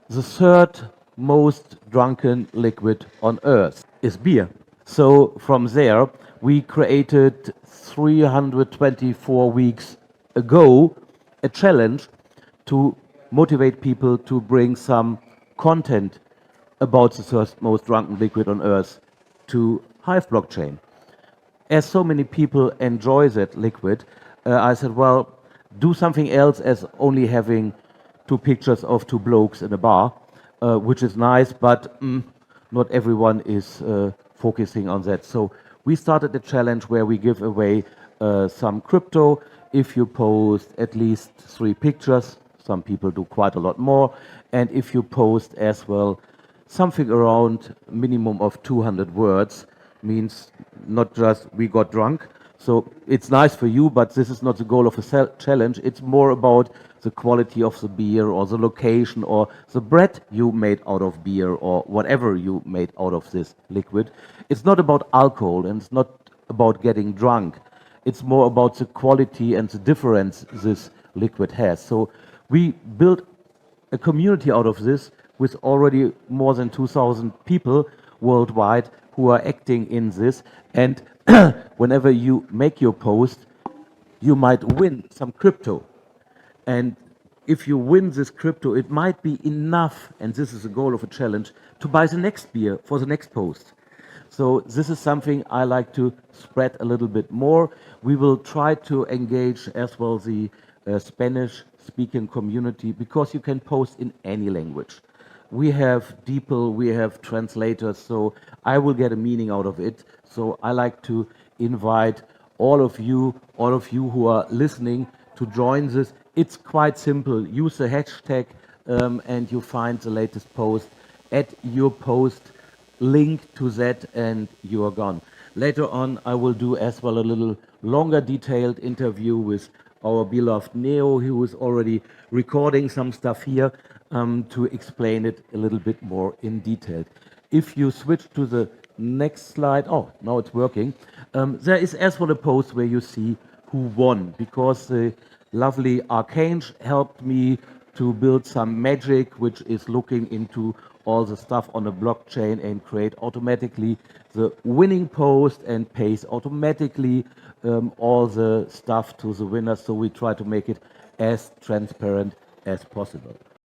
The third most drunken liquid on earth is beer. So from there, we created 324 weeks ago a challenge to motivate people to bring some content about the third most drunken liquid on earth to Hive Blockchain. As so many people enjoy that liquid, I said, well, do something else as only having two pictures of two blokes in a bar, which is nice, but not everyone is focusing on that. So we started a challenge where we give away some crypto if you post at least 3 pictures. Some people do quite a lot more. And if you post as well something around minimum of 200 words, means not just we got drunk. So it's nice for you, but this is not the goal of a challenge. It's more about the quality of the beer or the location or the bread you made out of beer or whatever you made out of this liquid. It's not about alcohol and it's not about getting drunk. It's more about the quality and the difference this liquid has. So we built a community out of this with already more than 2,000 people worldwide who are acting in this. And whenever you make your post, you might win some crypto. And if you win this crypto, it might be enough, and this is the goal of a challenge, to buy the next beer for the next post. So this is something I like to spread a little bit more. We will try to engage as well the Spanish-speaking community because you can post in any language. We have DeepL, we have translators, so I will get a meaning out of it. So I like to invite all of you who are listening to join this. It's quite simple. Use the hashtag and you find the latest post. Add your post, link to that, and you are gone. Later on, I will do as well a little longer detailed interview with our beloved Neo, who is already recording some stuff here to explain it a little bit more in detail. If you switch to the next slide, oh, now it's working. There is as well a post where you see who won, because the lovely Archange helped me to build some magic, which is looking into all the stuff on the blockchain and create automatically the winning post and pays automatically all the stuff to the winner. So we try to make it as transparent as possible.